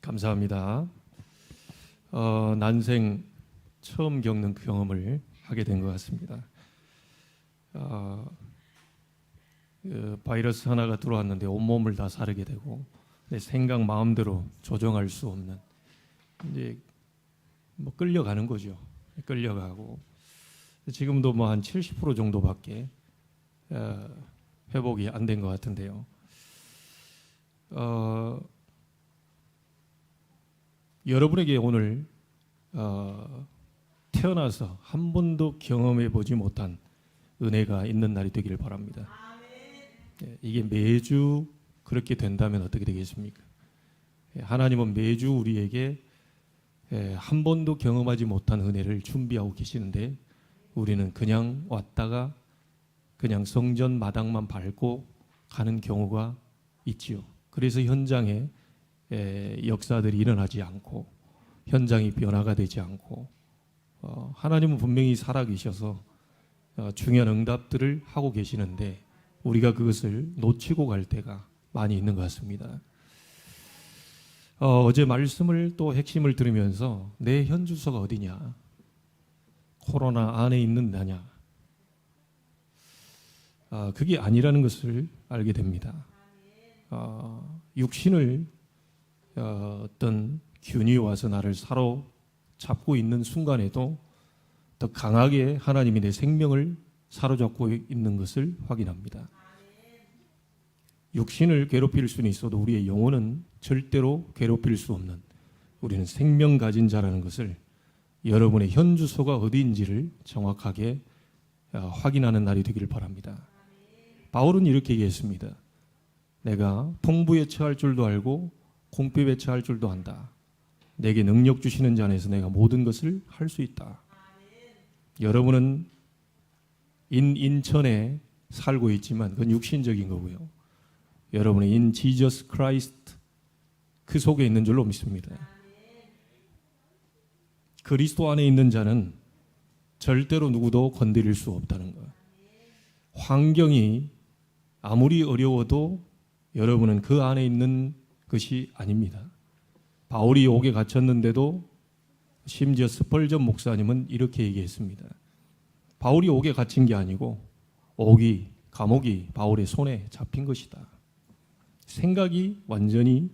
감사합니다. 난생 처음 겪는 경험을 하게 된 것 같습니다. 바이러스 하나가 들어왔는데 온몸을 다 사르게 되고 내 생각 마음대로 조정할 수 없는 이제 뭐 끌려가는 거죠. 끌려가고 지금도 뭐 한 70% 정도밖에 회복이 안 된 것 같은데요. 여러분에게 오늘 태어나서 한 번도 경험해 보지 못한 은혜가 있는 날이 되기를 바랍니다. 이게 매주 그렇게 된다면 어떻게 되겠습니까? 하나님은 매주 우리에게 한 번도 경험하지 못한 은혜를 준비하고 계시는데 우리는 그냥 왔다가 그냥 성전 마당만 밟고 가는 경우가 있지요. 그래서 현장에 역사들이 일어나지 않고 현장이 변화가 되지 않고 하나님은 분명히 살아계셔서 중요한 응답들을 하고 계시는데 우리가 그것을 놓치고 갈 때가 많이 있는 것 같습니다. 어제 말씀을 또 핵심을 들으면서 내 현주소가 어디냐, 코로나 안에 있는 나냐, 그게 아니라는 것을 알게 됩니다. 육신을 어떤 균이 와서 나를 사로잡고 있는 순간에도 더 강하게 하나님이 내 생명을 사로잡고 있는 것을 확인합니다. 육신을 괴롭힐 수는 있어도 우리의 영혼은 절대로 괴롭힐 수 없는, 우리는 생명 가진 자라는 것을, 여러분의 현주소가 어디인지를 정확하게 확인하는 날이 되기를 바랍니다. 바울은 이렇게 얘기했습니다. 내가 풍부에 처할 줄도 알고 공핍에 처할 줄도 안다. 내게 능력 주시는 자 안에서 내가 모든 것을 할 수 있다. 여러분은 인천에 살고 있지만 그건 육신적인 거고요. 여러분은 in Jesus Christ 그 속에 있는 줄로 믿습니다. 그리스도 안에 있는 자는 절대로 누구도 건드릴 수 없다는 것. 환경이 아무리 어려워도 여러분은 그 안에 있는 것이 아닙니다. 바울이 옥에 갇혔는데도 심지어 스펄전 목사님은 이렇게 얘기했습니다. 바울이 옥에 갇힌 게 아니고 감옥이 바울의 손에 잡힌 것이다. 생각이 완전히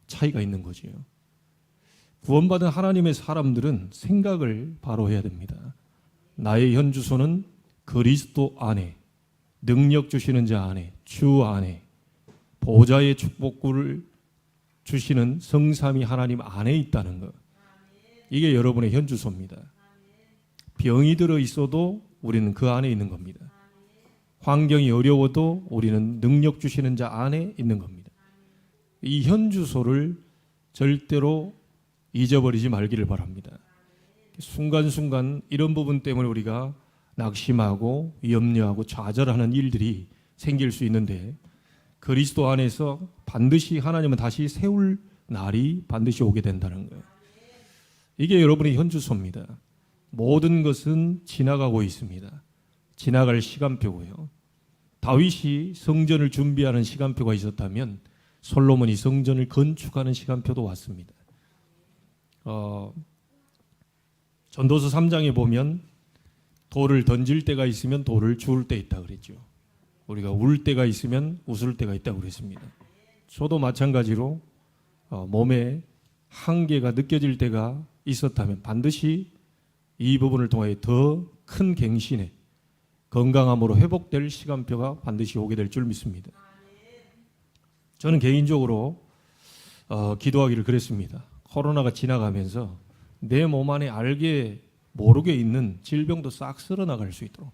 차이가 있는 거지요. 구원받은 하나님의 사람들은 생각을 바로 해야 됩니다. 나의 현주소는 그리스도 안에, 능력 주시는 자 안에, 주 안에, 보좌의 축복을 주시는 성삼위 하나님 안에 있다는 것. 이게 여러분의 현주소입니다. 병이 들어 있어도 우리는 그 안에 있는 겁니다. 환경이 어려워도 우리는 능력 주시는 자 안에 있는 겁니다. 이 현주소를 절대로 잊어버리지 말기를 바랍니다. 순간순간 이런 부분 때문에 우리가 낙심하고 염려하고 좌절하는 일들이 생길 수 있는데 그리스도 안에서 반드시 하나님은 다시 세울 날이 반드시 오게 된다는 거예요. 이게 여러분의 현주소입니다. 모든 것은 지나가고 있습니다. 지나갈 시간표고요. 다윗이 성전을 준비하는 시간표가 있었다면 솔로몬이 성전을 건축하는 시간표도 왔습니다. 전도서 3장에 보면 돌을 던질 때가 있으면 돌을 주울 때 있다 그랬죠. 우리가 울 때가 있으면 웃을 때가 있다고 그랬습니다. 저도 마찬가지로 몸에 한계가 느껴질 때가 있었다면 반드시 이 부분을 통해 더 큰 갱신에 건강함으로 회복될 시간표가 반드시 오게 될 줄 믿습니다. 저는 개인적으로 기도하기를 그랬습니다. 코로나가 지나가면서 내 몸 안에 알게 모르게 있는 질병도 싹 쓸어나갈 수 있도록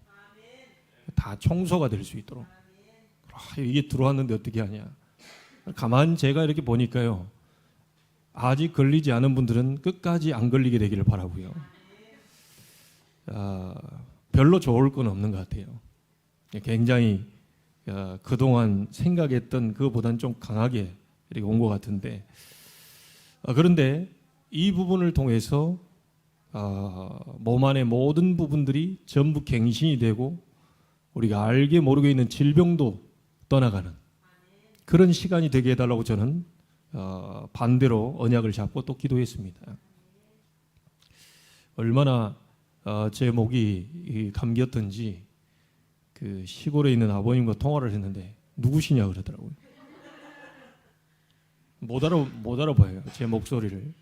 다 청소가 될 수 있도록. 이게 들어왔는데 어떻게 하냐. 가만 제가 이렇게 보니까요. 아직 걸리지 않은 분들은 끝까지 안 걸리게 되기를 바라고요. 별로 좋을 건 없는 것 같아요. 굉장히 그동안 생각했던 그거보다는 좀 강하게 이렇게 온 것 같은데 그런데 이 부분을 통해서 몸 안의 모든 부분들이 전부 갱신이 되고 우리가 알게 모르게 있는 질병도 떠나가는 그런 시간이 되게 해달라고 저는 반대로 언약을 잡고 또 기도했습니다. 얼마나 제 목이 감겼던지 그 시골에 있는 아버님과 통화를 했는데 누구시냐 그러더라고요. 못 알아봐요, 제 목소리를.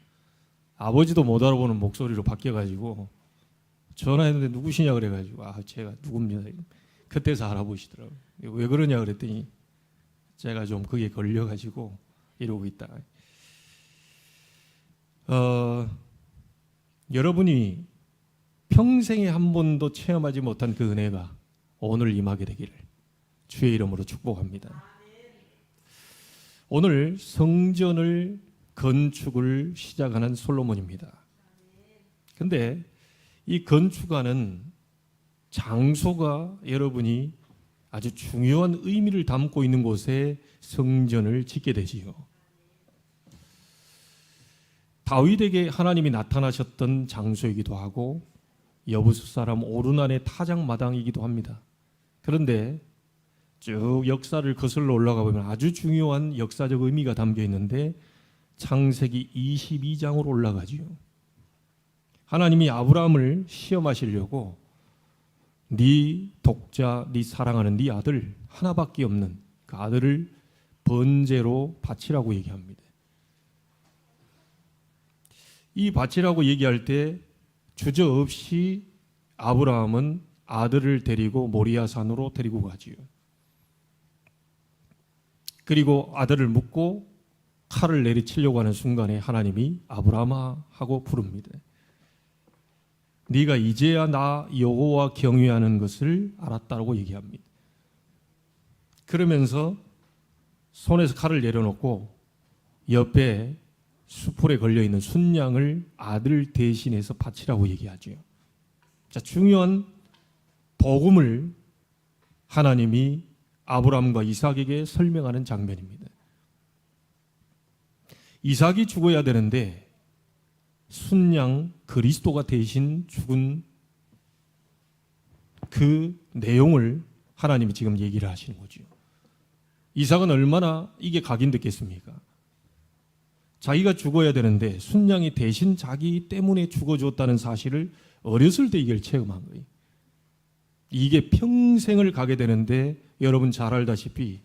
아버지도 못 알아보는 목소리로 바뀌어가지고 전화했는데 누구시냐 그래가지고 제가 누굽니다. 그때서 알아보시더라고요. 왜 그러냐 그랬더니 제가 좀 그게 걸려가지고 이러고 있다. 여러분이 평생에 한 번도 체험하지 못한 그 은혜가 오늘 임하게 되기를 주의 이름으로 축복합니다. 오늘 성전을 건축을 시작하는 솔로몬입니다. 근데 이 건축하는 장소가 여러분이 아주 중요한 의미를 담고 있는 곳에 성전을 짓게 되지요. 다윗에게 하나님이 나타나셨던 장소이기도 하고 여부수 사람 오르난의 타작마당이기도 합니다. 그런데 쭉 역사를 거슬러 올라가 보면 아주 중요한 역사적 의미가 담겨 있는데 창세기 22장으로 올라가지요. 하나님이 아브라함을 시험하시려고 네 독자, 네 사랑하는 네 아들 하나밖에 없는 그 아들을 번제로 바치라고 얘기합니다. 이 바치라고 얘기할 때 주저없이 아브라함은 아들을 데리고 모리아 산으로 데리고 가지요. 그리고 아들을 묻고 칼을 내리치려고 하는 순간에 하나님이 아브라함아 하고 부릅니다. 네가 이제야 나 여호와 경외하는 것을 알았다고 얘기합니다. 그러면서 손에서 칼을 내려놓고 옆에 수풀에 걸려있는 순양을 아들 대신해서 바치라고 얘기하죠. 자, 중요한 복음을 하나님이 아브라함과 이삭에게 설명하는 장면입니다. 이삭이 죽어야 되는데 순양 그리스도가 대신 죽은 그 내용을 하나님이 지금 얘기를 하시는 거죠. 이삭은 얼마나 이게 각인됐겠습니까? 자기가 죽어야 되는데 순양이 대신 자기 때문에 죽어줬다는 사실을 어렸을 때 이걸 체험한 거예요. 이게 평생을 가게 되는데 여러분 잘 알다시피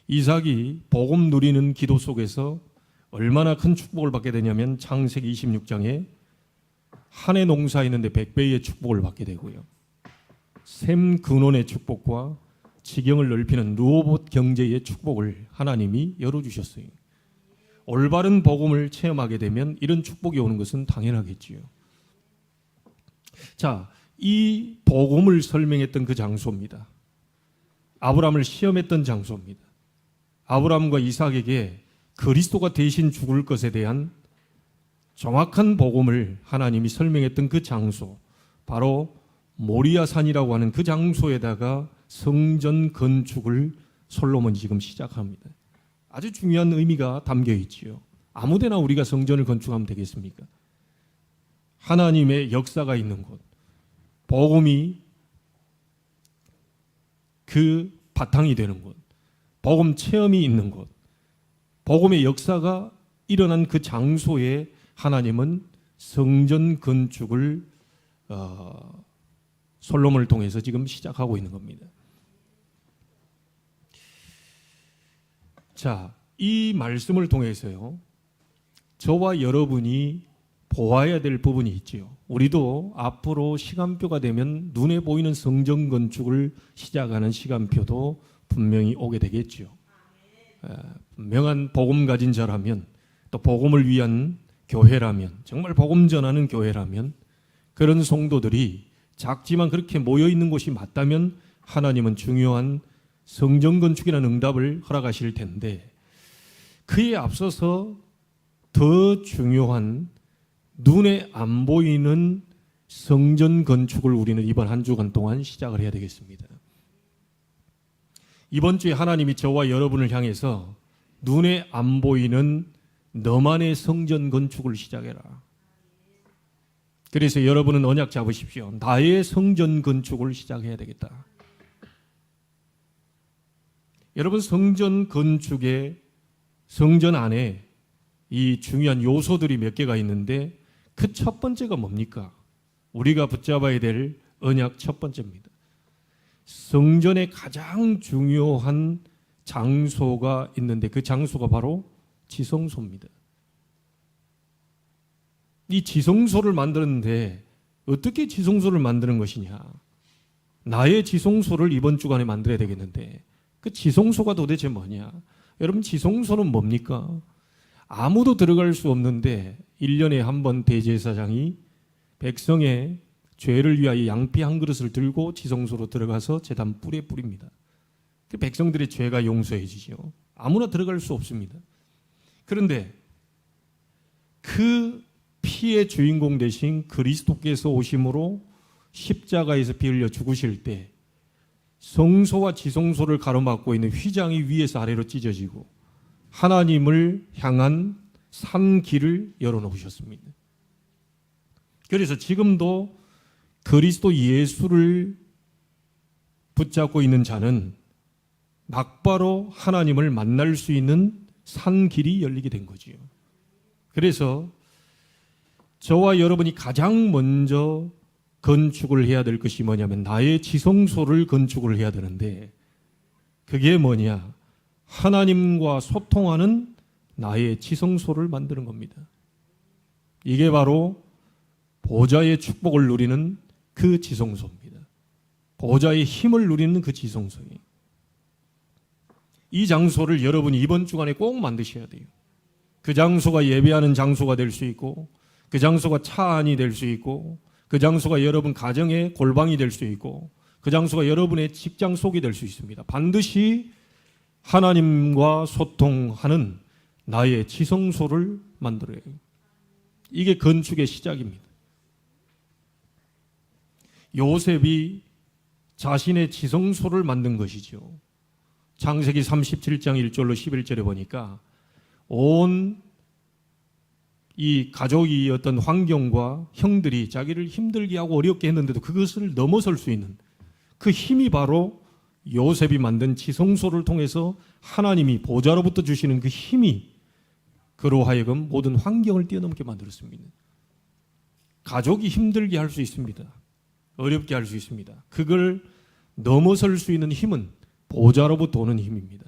이삭이 복음 누리는 기도 속에서 얼마나 큰 축복을 받게 되냐면 창세기 26장에 한 해 농사했는데 100배의 축복을 받게 되고요. 샘 근원의 축복과 지경을 넓히는 르호봇 경제의 축복을 하나님이 열어주셨어요. 올바른 복음을 체험하게 되면 이런 축복이 오는 것은 당연하겠지요. 자, 이 복음을 설명했던 그 장소입니다. 아브라함을 시험했던 장소입니다. 아브라함과 이삭에게 그리스도가 대신 죽을 것에 대한 정확한 복음을 하나님이 설명했던 그 장소, 바로 모리아산이라고 하는 그 장소에다가 성전 건축을 솔로몬이 지금 시작합니다. 아주 중요한 의미가 담겨 있지요. 아무데나 우리가 성전을 건축하면 되겠습니까? 하나님의 역사가 있는 곳, 복음이 그 바탕이 되는 곳, 복음 체험이 있는 곳, 복음의 역사가 일어난 그 장소에 하나님은 성전 건축을 솔로몬을 통해서 지금 시작하고 있는 겁니다. 자, 이 말씀을 통해서요, 저와 여러분이 보아야 될 부분이 있지요. 우리도 앞으로 시간표가 되면 눈에 보이는 성전 건축을 시작하는 시간표도 분명히 오게 되겠지요. 분명한 복음 가진 자라면, 또 복음을 위한 교회라면, 정말 복음 전하는 교회라면, 그런 성도들이 작지만 그렇게 모여 있는 곳이 맞다면 하나님은 중요한 성전 건축이라는 응답을 허락하실 텐데, 그에 앞서서 더 중요한 눈에 안 보이는 성전 건축을 우리는 이번 한 주간 동안 시작을 해야 되겠습니다. 이번 주에 하나님이 저와 여러분을 향해서 눈에 안 보이는 너만의 성전 건축을 시작해라. 그래서 여러분은 언약 잡으십시오. 나의 성전 건축을 시작해야 되겠다. 여러분, 성전 건축에, 성전 안에 이 중요한 요소들이 몇 개가 있는데 그 첫 번째가 뭡니까? 우리가 붙잡아야 될 언약 첫 번째입니다. 성전의 가장 중요한 장소가 있는데 그 장소가 바로 지성소입니다. 이 지성소를 만드는데 어떻게 지성소를 만드는 것이냐? 나의 지성소를 이번 주간에 만들어야 되겠는데 그 지성소가 도대체 뭐냐? 여러분, 지성소는 뭡니까? 아무도 들어갈 수 없는데 1년에 한 번 대제사장이 백성의 죄를 위하여 양피 한 그릇을 들고 지성소로 들어가서 제단 뿔에 뿌립니다. 그 백성들의 죄가 용서해지죠. 아무나 들어갈 수 없습니다. 그런데 그 피의 주인공 되신 그리스도께서 오심으로 십자가에서 피 흘려 죽으실 때 성소와 지성소를 가로막고 있는 휘장이 위에서 아래로 찢어지고 하나님을 향한 산 길을 열어놓으셨습니다. 그래서 지금도 그리스도 예수를 붙잡고 있는 자는 막바로 하나님을 만날 수 있는 산 길이 열리게 된 거지요. 그래서 저와 여러분이 가장 먼저 건축을 해야 될 것이 뭐냐면 나의 지성소를 건축을 해야 되는데 그게 뭐냐? 하나님과 소통하는 나의 지성소를 만드는 겁니다. 이게 바로 보좌의 축복을 누리는 그 지성소입니다. 보좌의 힘을 누리는 그 지성소예요. 이 장소를 여러분이 이번 주간에 꼭 만드셔야 돼요. 그 장소가 예배하는 장소가 될 수 있고 그 장소가 차 안이 될 수 있고 그 장소가 여러분 가정의 골방이 될 수 있고 그 장소가 여러분의 직장 속이 될 수 있습니다. 반드시 하나님과 소통하는 나의 지성소를 만들어야 해요. 이게 건축의 시작입니다. 요셉이 자신의 지성소를 만든 것이죠. 창세기 37장 1절로 11절에 보니까 온 이 가족이 어떤 환경과 형들이 자기를 힘들게 하고 어렵게 했는데도 그것을 넘어설 수 있는 그 힘이 바로 요셉이 만든 지성소를 통해서 하나님이 보좌로부터 주시는 그 힘이 그로 하여금 모든 환경을 뛰어넘게 만들었습니다. 가족이 힘들게 할 수 있습니다. 어렵게 할 수 있습니다. 그걸 넘어설 수 있는 힘은 보좌로부터 오는 힘입니다.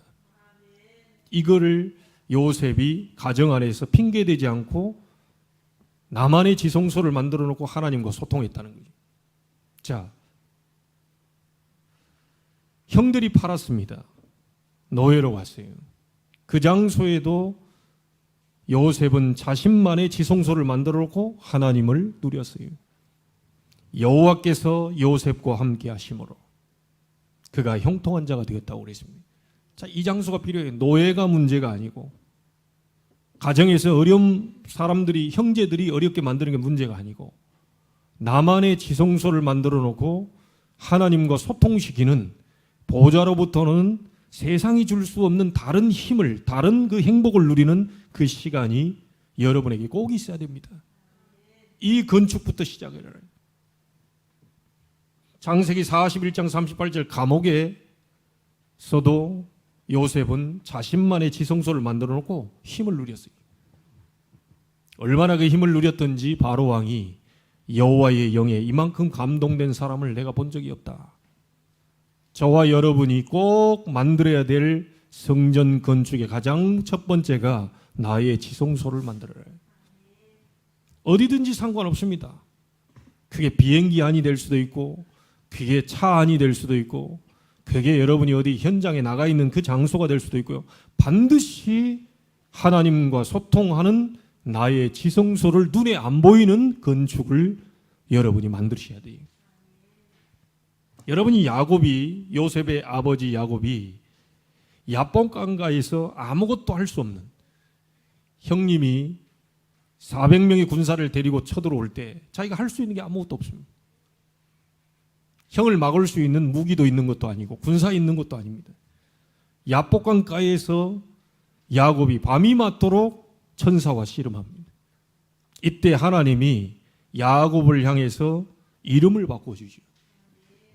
이거를 요셉이 가정 안에서 핑계대지 않고 나만의 지성소를 만들어 놓고 하나님과 소통했다는 거죠. 자, 형들이 팔았습니다. 노예로 갔어요. 그 장소에도 요셉은 자신만의 지성소를 만들어 놓고 하나님을 누렸어요. 여호와께서 요셉과 함께 하심으로 그가 형통한 자가 되었다고 그랬습니다. 자, 이 장소가 필요해요. 노예가 문제가 아니고 가정에서 어려운 사람들이 형제들이 어렵게 만드는 게 문제가 아니고 나만의 지성소를 만들어 놓고 하나님과 소통시키는 보좌로부터는 세상이 줄 수 없는 다른 힘을 다른 그 행복을 누리는 그 시간이 여러분에게 꼭 있어야 됩니다. 이 건축부터 시작을 해요. 창세기 41장 38절 감옥에서도 요셉은 자신만의 지성소를 만들어 놓고 힘을 누렸어요. 얼마나 그 힘을 누렸던지 바로 왕이 여호와의 영에 이만큼 감동된 사람을 내가 본 적이 없다. 저와 여러분이 꼭 만들어야 될 성전 건축의 가장 첫 번째가 나의 지성소를 만들어라. 어디든지 상관없습니다. 그게 비행기 안이 될 수도 있고 그게 차 안이 될 수도 있고 그게 여러분이 어디 현장에 나가 있는 그 장소가 될 수도 있고요. 반드시 하나님과 소통하는 나의 지성소를 눈에 안 보이는 건축을 여러분이 만드셔야 돼요. 여러분이 야곱이 요셉의 아버지 야곱이 야복강가에서 아무것도 할 수 없는 형님이 400명의 군사를 데리고 쳐들어올 때 자기가 할 수 있는 게 아무것도 없습니다. 형을 막을 수 있는 무기도 있는 것도 아니고 군사 있는 것도 아닙니다. 야복강가에서 야곱이 밤이 맞도록 천사와 씨름합니다. 이때 하나님이 야곱을 향해서 이름을 바꿔주죠.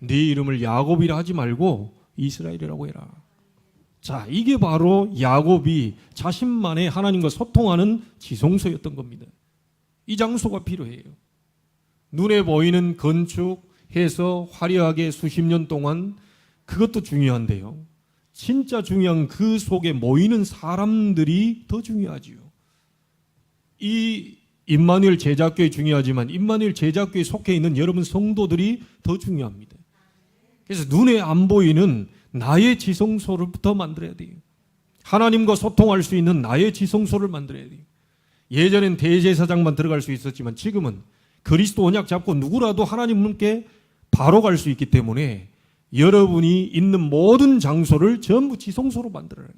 네 이름을 야곱이라 하지 말고 이스라엘이라고 해라. 자, 이게 바로 야곱이 자신만의 하나님과 소통하는 지성소였던 겁니다. 이 장소가 필요해요. 눈에 보이는 건축해서 화려하게 수십 년 동안 그것도 중요한데요. 진짜 중요한 그 속에 모이는 사람들이 더 중요하지요. 이 임마누엘 제자교회 중요하지만 임마누엘 제자교회에 속해 있는 여러분 성도들이 더 중요합니다. 그래서 눈에 안 보이는 나의 지성소를부터 만들어야 돼요. 하나님과 소통할 수 있는 나의 지성소를 만들어야 돼요. 예전엔 대제사장만 들어갈 수 있었지만 지금은 그리스도 언약 잡고 누구라도 하나님께 바로 갈 수 있기 때문에 여러분이 있는 모든 장소를 전부 지성소로 만들어야 해요.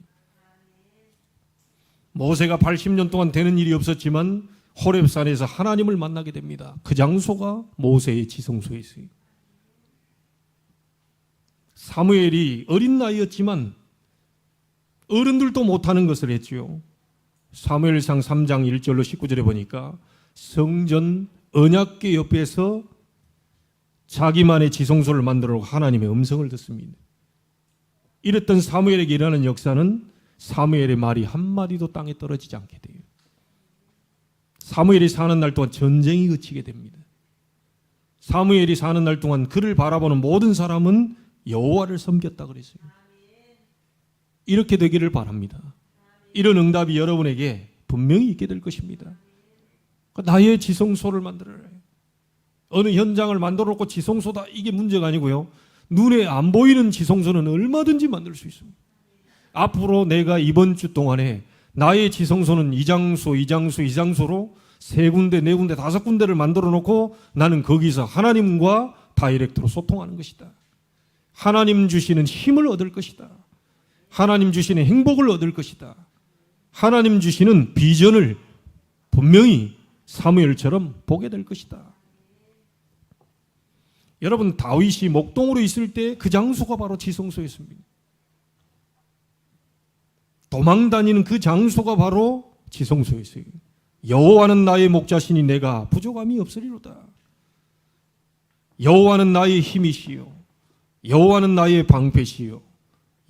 모세가 80년 동안 되는 일이 없었지만 호렙산에서 하나님을 만나게 됩니다. 그 장소가 모세의 지성소에 있어요. 사무엘이 어린 나이였지만 어른들도 못하는 것을 했지요. 사무엘상 3장 1절로 19절에 보니까 성전 언약궤 옆에서 자기만의 지성소를 만들어 하나님의 음성을 듣습니다. 이랬던 사무엘에게 일어나는 역사는 사무엘의 말이 한마디도 땅에 떨어지지 않게 돼요. 사무엘이 사는 날 동안 전쟁이 그치게 됩니다. 사무엘이 사는 날 동안 그를 바라보는 모든 사람은 여호와를 섬겼다 그랬어요. 이렇게 되기를 바랍니다. 이런 응답이 여러분에게 분명히 있게 될 것입니다. 나의 지성소를 만들어라. 어느 현장을 만들어 놓고 지성소다 이게 문제가 아니고요. 눈에 안 보이는 지성소는 얼마든지 만들 수 있습니다. 앞으로 내가 이번 주 동안에 나의 지성소는 이 장소로 세 군데, 네 군데, 다섯 군데를 만들어 놓고 나는 거기서 하나님과 다이렉트로 소통하는 것이다. 하나님 주시는 힘을 얻을 것이다. 하나님 주시는 행복을 얻을 것이다. 하나님 주시는 비전을 분명히 사무엘처럼 보게 될 것이다. 여러분, 다윗이 목동으로 있을 때 그 장소가 바로 지성소였습니다. 도망다니는 그 장소가 바로 지성소였어요. 여호와는 나의 목자시니 내가 부족함이 없으리로다. 여호와는 나의 힘이시요 여호와는 나의 방패시요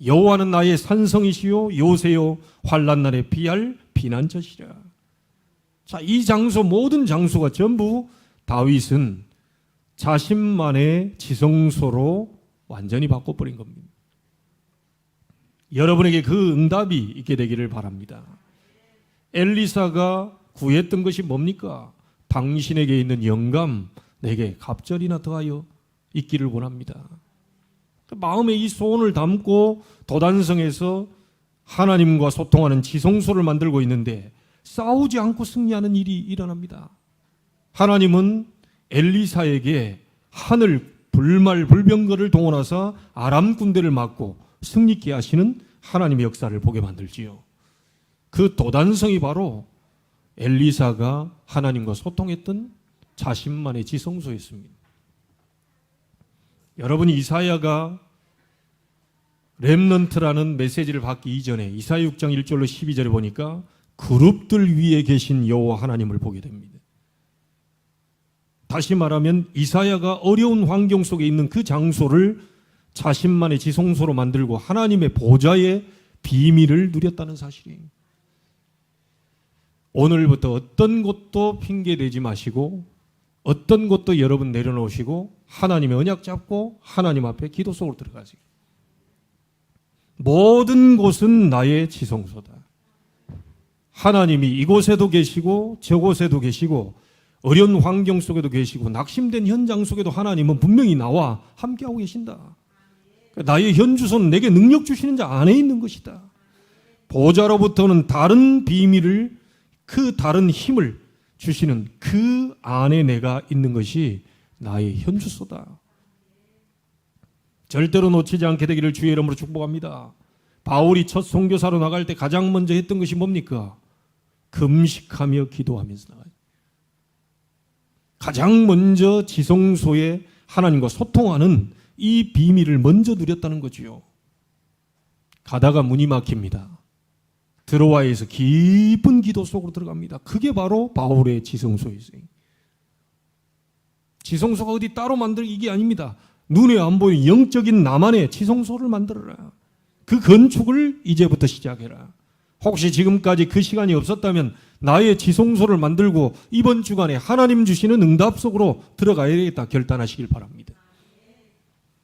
여호와는 나의 산성이시요 요새요 환난 날에 피할 피난처시라. 자, 이 장소 모든 장소가 전부 다윗은 자신만의 지성소로 완전히 바꿔버린 겁니다. 여러분에게 그 응답이 있게 되기를 바랍니다. 엘리사가 구했던 것이 뭡니까? 당신에게 있는 영감 내게 갑절이나 더하여 있기를 원합니다. 마음에 이 소원을 담고 도단성에서 하나님과 소통하는 지성소를 만들고 있는데 싸우지 않고 승리하는 일이 일어납니다. 하나님은 엘리사에게 하늘 불말 불병거를 동원해서 아람 군대를 막고 승리케 하시는 하나님의 역사를 보게 만들지요. 그 도단성이 바로 엘리사가 하나님과 소통했던 자신만의 지성소였습니다. 여러분, 이사야가 렘넌트라는 메시지를 받기 이전에 이사야 6장 1절로 12절에 보니까 그룹들 위에 계신 여호와 하나님을 보게 됩니다. 다시 말하면 이사야가 어려운 환경 속에 있는 그 장소를 자신만의 지성소로 만들고 하나님의 보좌의 비밀을 누렸다는 사실이에요. 오늘부터 어떤 것도 핑계대지 마시고 어떤 것도 여러분 내려놓으시고 하나님의 언약 잡고 하나님 앞에 기도 속으로 들어가세요. 모든 곳은 나의 지성소다. 하나님이 이곳에도 계시고 저곳에도 계시고 어려운 환경 속에도 계시고 낙심된 현장 속에도 하나님은 분명히 나와 함께하고 계신다. 나의 현주소는 내게 능력 주시는 자 안에 있는 것이다. 보좌로부터는 다른 비밀을, 그 다른 힘을 주시는 그 안에 내가 있는 것이 나의 현주소다. 절대로 놓치지 않게 되기를 주의 이름으로 축복합니다. 바울이 첫 선교사로 나갈 때 가장 먼저 했던 것이 뭡니까? 금식하며 기도하면서 나가요. 가장 먼저 지성소에 하나님과 소통하는 이 비밀을 먼저 누렸다는 거지요. 가다가 문이 막힙니다. 드로아에서 깊은 기도 속으로 들어갑니다. 그게 바로 바울의 지성소였어요. 지성소가 어디 따로 만들 이게 아닙니다. 눈에 안 보이는 영적인 나만의 지성소를 만들어라. 그 건축을 이제부터 시작해라. 혹시 지금까지 그 시간이 없었다면 나의 지성소를 만들고 이번 주간에 하나님 주시는 응답 속으로 들어가야 되겠다 결단하시길 바랍니다.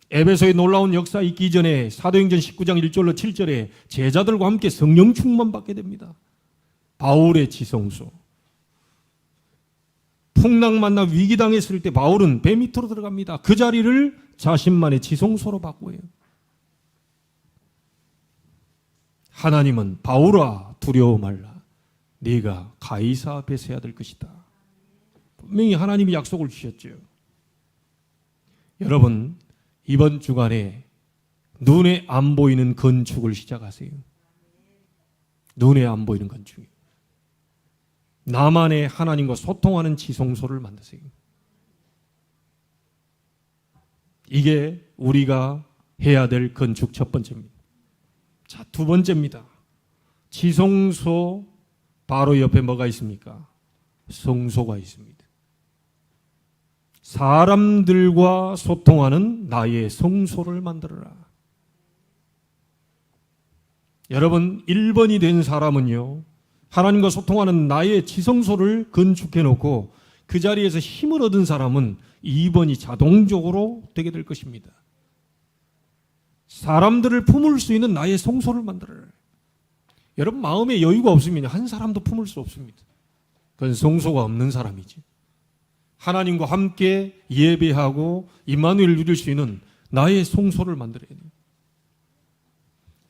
에베소의 놀라운 역사 있기 전에 사도행전 19장 1절로 7절에 제자들과 함께 성령 충만 받게 됩니다. 바울의 지성소. 풍랑 만나 위기 당했을 때 바울은 배 밑으로 들어갑니다. 그 자리를 자신만의 지성소로 바꾸어요. 하나님은 바울아 두려워 말라. 네가 가이사 앞에 서야 될 것이다. 분명히 하나님이 약속을 주셨죠. 여러분 이번 주간에 눈에 안 보이는 건축을 시작하세요. 눈에 안 보이는 건축. 나만의 하나님과 소통하는 지성소를 만드세요. 이게 우리가 해야 될 건축 첫 번째입니다. 자, 두 번째입니다. 지성소 바로 옆에 뭐가 있습니까? 성소가 있습니다. 사람들과 소통하는 나의 성소를 만들어라. 여러분 1번이 된 사람은요, 하나님과 소통하는 나의 지성소를 건축해 놓고 그 자리에서 힘을 얻은 사람은 2번이 자동적으로 되게 될 것입니다. 사람들을 품을 수 있는 나의 성소를 만들어라. 여러분 마음에 여유가 없으면 한 사람도 품을 수 없습니다. 그건 성소가 없는 사람이지. 하나님과 함께 예배하고 임마누엘을 누릴 수 있는 나의 성소를 만들어야 돼요.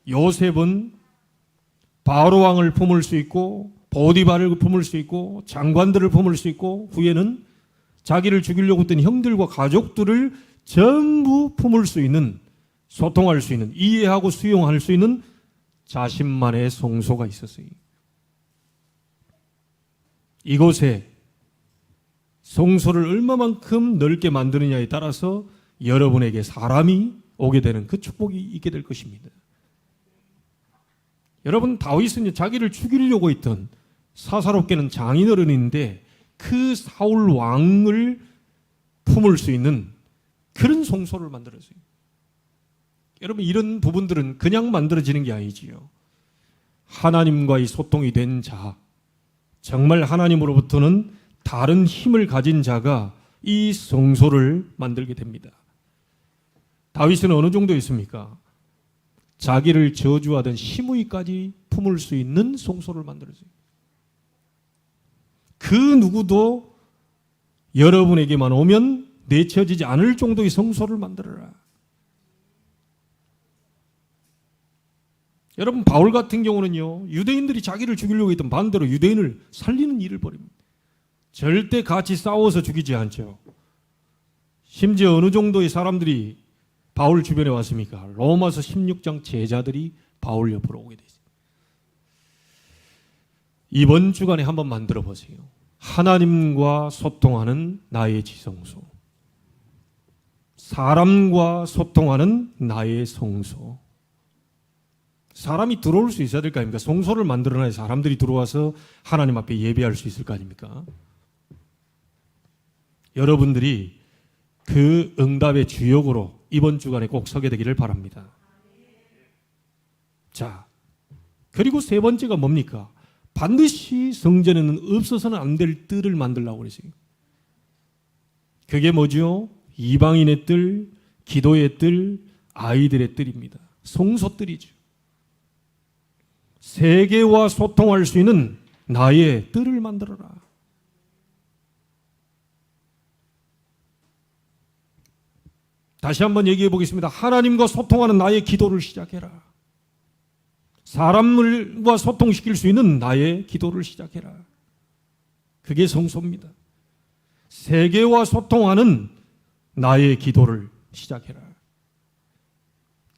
요셉은 바로 왕을 품을 수 있고 보디발을 품을 수 있고 장관들을 품을 수 있고 후에는 자기를 죽이려고 했던 형들과 가족들을 전부 품을 수 있는, 소통할 수 있는, 이해하고 수용할 수 있는 자신만의 성소가 있었어요. 이곳에 성소를 얼마만큼 넓게 만드느냐에 따라서 여러분에게 사람이 오게 되는 그 축복이 있게 될 것입니다. 여러분 다윗은 자기를 죽이려고 했던, 사사롭게는 장인어른인데 그 사울 왕을 품을 수 있는 그런 성소를 만들었어요. 여러분 이런 부분들은 그냥 만들어지는 게 아니지요. 하나님과의 소통이 된 자, 정말 하나님으로부터는 다른 힘을 가진 자가 이 성소를 만들게 됩니다. 다윗은 어느 정도 있습니까? 자기를 저주하던 시므이까지 품을 수 있는 성소를 만들었어요. 그 누구도 여러분에게만 오면 내쳐지지 않을 정도의 성소를 만들어라. 여러분 바울 같은 경우는요, 유대인들이 자기를 죽이려고 했던 반대로 유대인을 살리는 일을 벌입니다. 절대 같이 싸워서 죽이지 않죠. 심지어 어느 정도의 사람들이 바울 주변에 왔습니까? 로마서 16장 제자들이 바울 옆으로 오게 됐어요. 이번 주간에 한번 만들어 보세요. 하나님과 소통하는 나의 지성소, 사람과 소통하는 나의 성소. 사람이 들어올 수 있어야 될 거 아닙니까? 성소를 만들어놔야 사람들이 들어와서 하나님 앞에 예배할 수 있을 거 아닙니까? 여러분들이 그 응답의 주역으로 이번 주간에 꼭 서게 되기를 바랍니다. 자, 그리고 세 번째가 뭡니까? 반드시 성전에는 없어서는 안 될 뜰을 만들려고 그랬어요. 그게 뭐죠? 이방인의 뜰, 기도의 뜰, 아이들의 뜰입니다. 성소뜰이죠. 세계와 소통할 수 있는 나의 뜰을 만들어라. 다시 한번 얘기해 보겠습니다. 하나님과 소통하는 나의 기도를 시작해라. 사람들과 소통시킬 수 있는 나의 기도를 시작해라. 그게 성소입니다. 세계와 소통하는 나의 기도를 시작해라.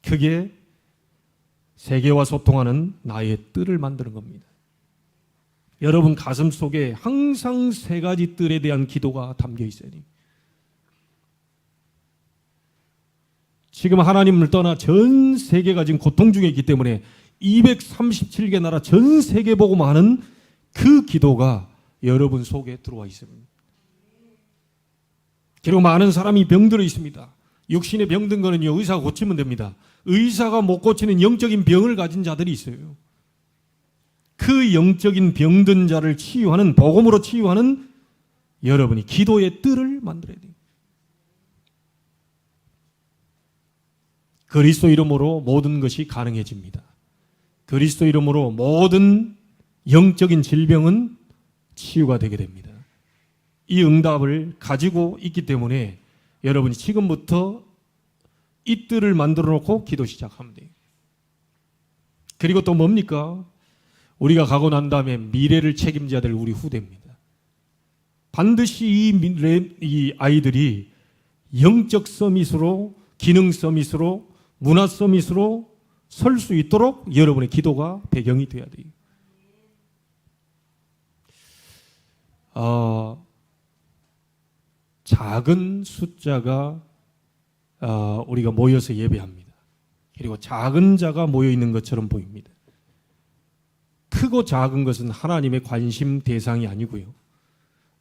그게 세계와 소통하는 나의 뜰을 만드는 겁니다. 여러분 가슴 속에 항상 세 가지 뜰에 대한 기도가 담겨 있어야 돼요. 지금 하나님을 떠나 전 세계가 지금 고통 중에 있기 때문에 237개 나라 전 세계 복음하는 그 기도가 여러분 속에 들어와 있습니다. 그리고 많은 사람이 병들어 있습니다. 육신에 병든 거는요, 의사가 고치면 됩니다. 의사가 못 고치는 영적인 병을 가진 자들이 있어요. 그 영적인 병든 자를 치유하는, 복음으로 치유하는 여러분이 기도의 뜰을 만들어야 돼요. 그리스도 이름으로 모든 것이 가능해집니다. 그리스도 이름으로 모든 영적인 질병은 치유가 되게 됩니다. 이 응답을 가지고 있기 때문에 여러분이 지금부터 이 뜰을 만들어 놓고 기도 시작하면 돼요. 그리고 또 뭡니까? 우리가 가고 난 다음에 미래를 책임져야 될 우리 후대입니다. 반드시 이 아이들이 영적 서밋으로, 기능 서밋으로, 문화 서밋으로 설 수 있도록 여러분의 기도가 배경이 되어야 돼요. 작은 숫자가 우리가 모여서 예배합니다. 그리고 작은 자가 모여 있는 것처럼 보입니다. 크고 작은 것은 하나님의 관심 대상이 아니고요.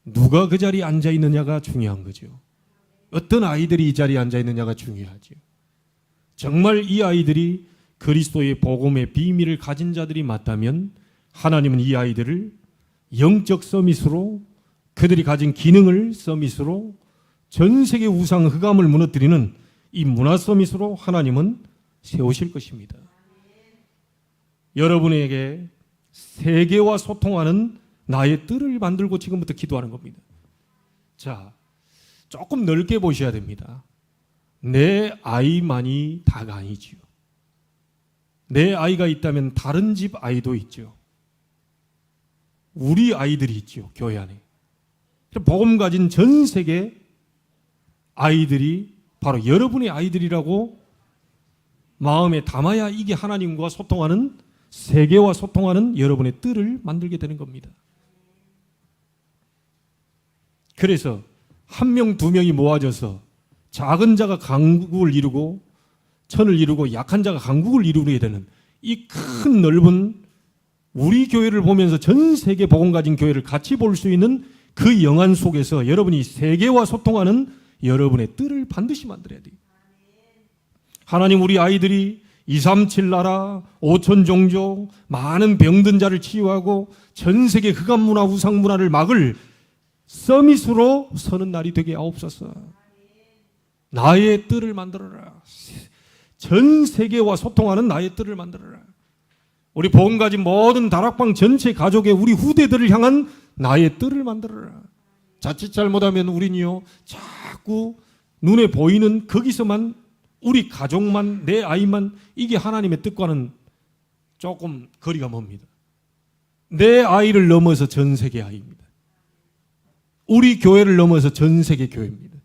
누가 그 자리에 앉아 있느냐가 중요한 거죠. 어떤 아이들이 이 자리에 앉아 있느냐가 중요하죠. 정말 이 아이들이 그리스도의 복음의 비밀을 가진 자들이 맞다면 하나님은 이 아이들을 영적 서밋으로, 그들이 가진 기능을 서밋으로, 전 세계 우상 흑암을 무너뜨리는 이 문화 서밋으로 하나님은 세우실 것입니다. 여러분에게 세계와 소통하는 나의 뜰을 만들고 지금부터 기도하는 겁니다. 자, 조금 넓게 보셔야 됩니다. 내 아이만이 다가 아니지요. 내 아이가 있다면 다른 집 아이도 있죠. 우리 아이들이 있죠, 교회 안에. 복음 가진 전 세계 아이들이 바로 여러분의 아이들이라고 마음에 담아야 이게 하나님과 소통하는, 세계와 소통하는 여러분의 뜰을 만들게 되는 겁니다. 그래서 한 명, 두 명이 모아져서 작은 자가 강국을 이루고 천을 이루고 약한 자가 강국을 이루게 되는 이 큰 넓은 우리 교회를 보면서 전 세계 복음 가진 교회를 같이 볼 수 있는 그 영안 속에서 여러분이 세계와 소통하는 여러분의 뜰을 반드시 만들어야 돼요. 하나님, 우리 아이들이 237 나라, 5천 종족, 많은 병든 자를 치유하고 전 세계 흑암 문화, 우상 문화를 막을 서밋으로 서는 날이 되게 하옵소서. 나의 뜰을 만들어라. 전 세계와 소통하는 나의 뜰을 만들어라. 우리 복음 가진 모든 다락방 전체 가족의 우리 후대들을 향한 나의 뜰을 만들어라. 자칫 잘못하면 우리는요, 자꾸 눈에 보이는 거기서만, 우리 가족만, 내 아이만, 이게 하나님의 뜻과는 조금 거리가 멉니다. 내 아이를 넘어서 전 세계 아이입니다. 우리 교회를 넘어서 전 세계 교회입니다.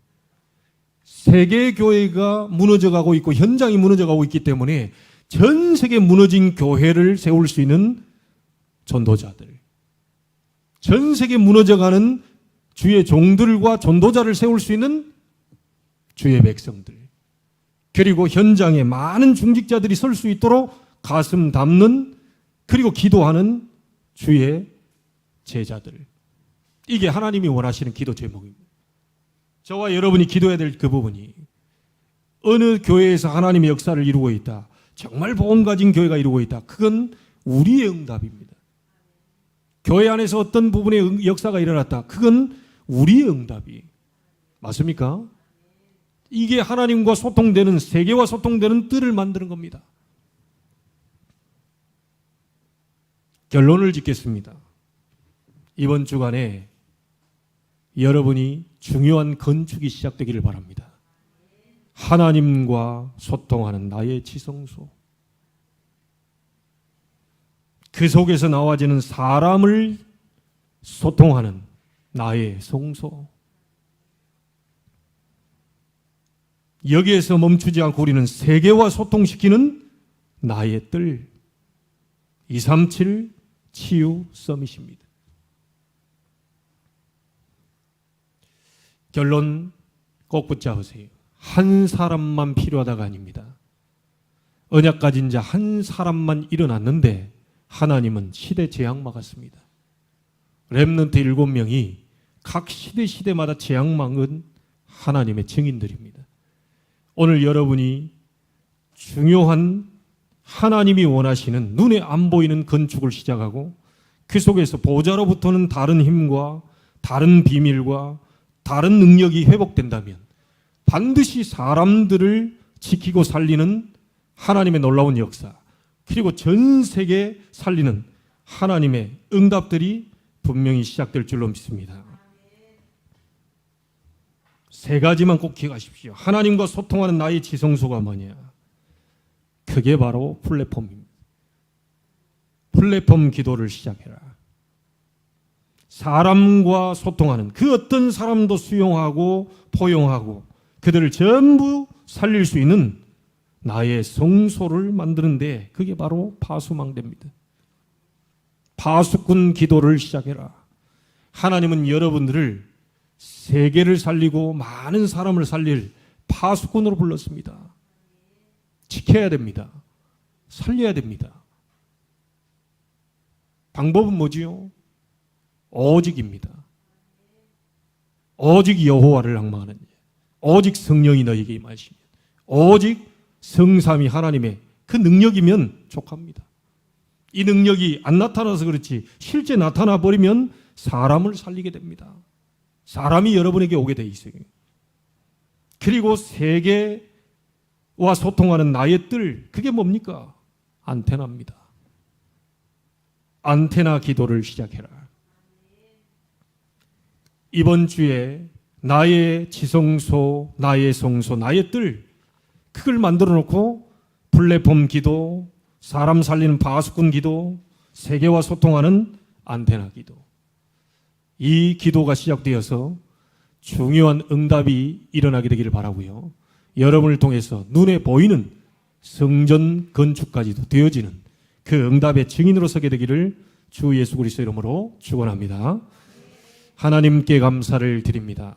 세계 교회가 무너져가고 있고 현장이 무너져가고 있기 때문에 전 세계 무너진 교회를 세울 수 있는 전도자들, 전 세계 무너져가는 주의 종들과 전도자를 세울 수 있는 주의 백성들, 그리고 현장에 많은 중직자들이 설 수 있도록 가슴 담는, 그리고 기도하는 주의 제자들. 이게 하나님이 원하시는 기도 제목입니다. 저와 여러분이 기도해야 될 그 부분이, 어느 교회에서 하나님의 역사를 이루고 있다, 정말 복음 가진 교회가 이루고 있다, 그건 우리의 응답입니다. 교회 안에서 어떤 부분의 역사가 일어났다, 그건 우리의 응답이 맞습니까? 이게 하나님과 소통되는, 세계와 소통되는 뜰을 만드는 겁니다. 결론을 짓겠습니다. 이번 주간에 여러분이 중요한 건축이 시작되기를 바랍니다. 하나님과 소통하는 나의 지성소, 그 속에서 나와지는 사람을 소통하는 나의 성소, 여기에서 멈추지 않고 우리는 세계와 소통시키는 나의 뜰, 237 치유 서밋입니다. 결론 꼭 붙잡으세요. 한 사람만 필요하다가 아닙니다. 언약 가진 자 한 사람만 일어났는데 하나님은 시대 재앙 막았습니다. 렘넌트 7명이 각 시대마다 재앙 막은 하나님의 증인들입니다. 오늘 여러분이 중요한 하나님이 원하시는 눈에 안 보이는 건축을 시작하고 그 속에서 보좌로부터는 다른 힘과 다른 비밀과 다른 능력이 회복된다면 반드시 사람들을 지키고 살리는 하나님의 놀라운 역사, 그리고 전 세계 살리는 하나님의 응답들이 분명히 시작될 줄로 믿습니다. 세 가지만 꼭 기억하십시오. 하나님과 소통하는 나의 지성소가 뭐냐? 그게 바로 플랫폼입니다. 플랫폼 기도를 시작해라. 사람과 소통하는, 그 어떤 사람도 수용하고 포용하고 그들을 전부 살릴 수 있는 나의 성소를 만드는데 그게 바로 파수망대입니다. 파수꾼 기도를 시작해라. 하나님은 여러분들을 세계를 살리고 많은 사람을 살릴 파수꾼으로 불렀습니다. 지켜야 됩니다. 살려야 됩니다. 방법은 뭐지요? 오직입니다. 오직 여호와를 앙망하는 일, 오직 성령이 너에게 임하시면, 오직 성삼위 하나님의 그 능력이면 족합니다. 이 능력이 안 나타나서 그렇지 실제 나타나 버리면 사람을 살리게 됩니다. 사람이 여러분에게 오게 돼 있어요. 그리고 세계와 소통하는 나의 뜰, 그게 뭡니까? 안테나입니다. 안테나 기도를 시작해라. 이번 주에 나의 지성소, 나의 성소, 나의 뜰, 그걸 만들어 놓고 플랫폼 기도, 사람 살리는 파수꾼 기도, 세계와 소통하는 안테나 기도, 이 기도가 시작되어서 중요한 응답이 일어나게 되기를 바라고요. 여러분을 통해서 눈에 보이는 성전 건축까지도 되어지는 그 응답의 증인으로 서게 되기를 주 예수 그리스도 이름으로 축원합니다. 하나님께 감사를 드립니다.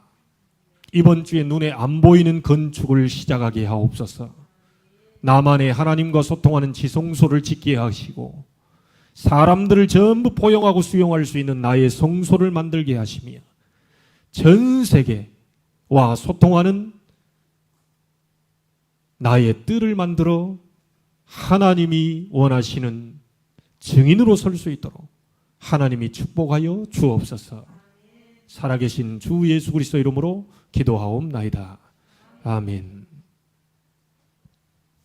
이번 주에 눈에 안 보이는 건축을 시작하게 하옵소서. 나만의 하나님과 소통하는 지성소를 짓게 하시고 사람들을 전부 포용하고 수용할 수 있는 나의 성소를 만들게 하시며 전 세계와 소통하는 나의 뜰을 만들어 하나님이 원하시는 증인으로 설 수 있도록 하나님이 축복하여 주옵소서. 살아계신 주 예수 그리스도 이름으로 기도하옵나이다. 아멘.